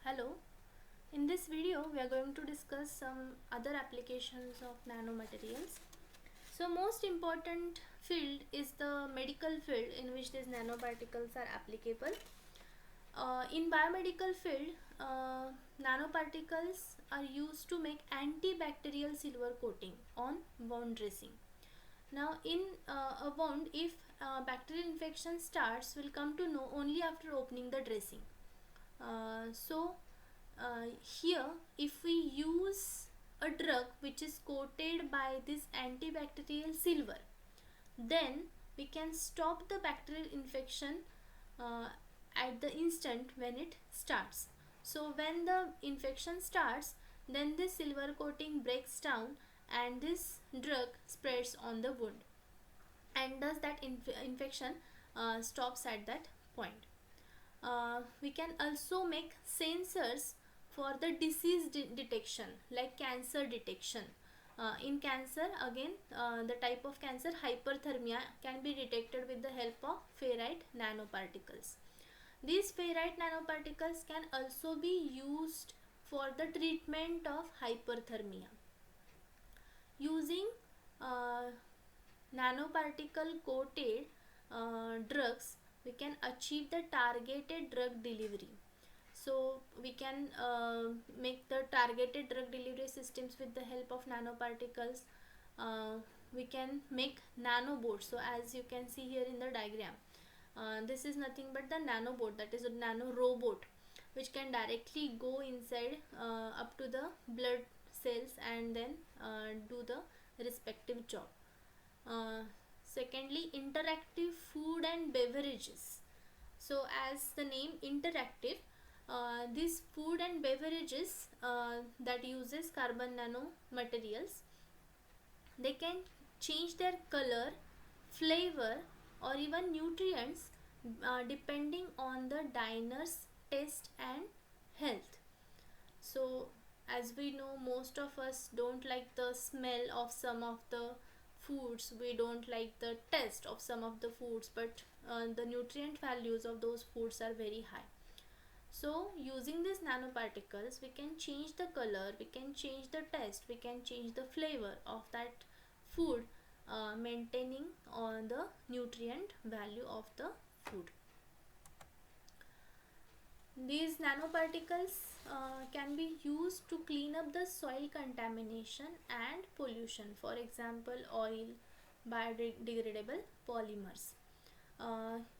Hello, in this video we are going to discuss some other applications of nanomaterials. So most important field is the medical field in which these nanoparticles are applicable. In biomedical field, nanoparticles are used to make antibacterial silver coating on wound dressing. Now in a wound, if bacterial infection starts, we'll come to know only after opening the dressing. Here if we use a drug which is coated by this antibacterial silver, then we can stop the bacterial infection uh, at the instant when it starts. So when the infection starts, then this silver coating breaks down and this drug spreads on the wound, and thus that infection stops at that point. We can also make sensors for the disease detection, like cancer detection. In cancer, again, the type of cancer hyperthermia can be detected with the help of ferrite nanoparticles. These ferrite nanoparticles can also be used for the treatment of hyperthermia. Using uh, nanoparticle coated drugs, we can achieve the targeted drug delivery. So we can make the targeted drug delivery systems with the help of nanoparticles. We can make nanobots. So as you can see here in the diagram, this is nothing but the nanobot, that is a nano robot, which can directly go inside up to the blood cells and then do the respective job. Secondly, interactive food and beverages. So as the name interactive, these food and beverages that uses carbon nanomaterials, they can change their color, flavor, or even nutrients depending on the diner's taste and health. So as we know, most of us don't like the smell of some of the foods, we don't like the taste of some of the foods, but the nutrient values of those foods are very high. So using these nanoparticles, we can change the color, we can change the taste, we can change the flavor of that food, maintaining on the nutrient value of the food. These nanoparticles can be used to clean up the soil contamination and pollution, for example oil, biodegradable polymers.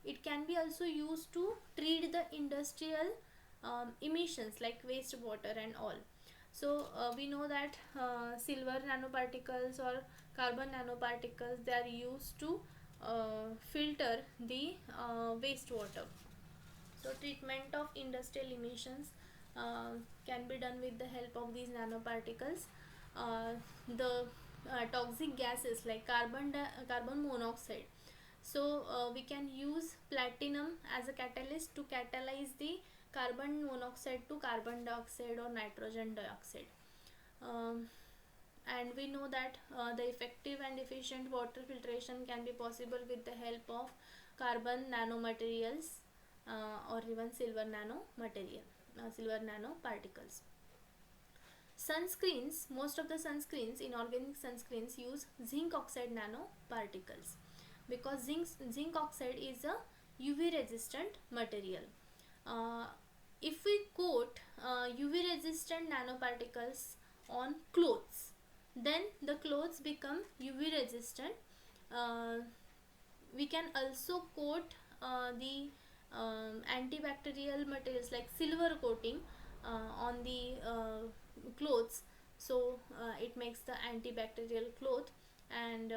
It can be also used to treat the industrial emissions like wastewater and all. So we know that silver nanoparticles or carbon nanoparticles, they are used to filter the wastewater. So treatment of industrial emissions can be done with the help of these nanoparticles. The toxic gases like carbon monoxide, so we can use platinum as a catalyst to catalyze the carbon monoxide to carbon dioxide or nitrogen dioxide. And we know that the effective and efficient water filtration can be possible with the help of carbon nanomaterials or even silver nanoparticles. Sunscreens, most of the sunscreens, inorganic sunscreens, use zinc oxide nanoparticles, because zinc oxide is a UV resistant material. If we coat UV resistant nanoparticles on clothes, then the clothes become UV resistant. We can also coat the antibacterial materials like silver coating on the clothes, so it makes the antibacterial cloth. And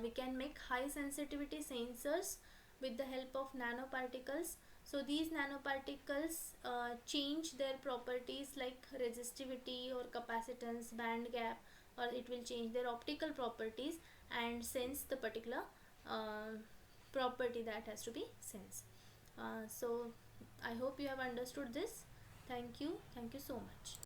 we can make high sensitivity sensors with the help of nanoparticles. So these nanoparticles change their properties like resistivity or capacitance, band gap, or it will change their optical properties and sense the particular property that has to be sensed. So I hope you have understood this. Thank you so much.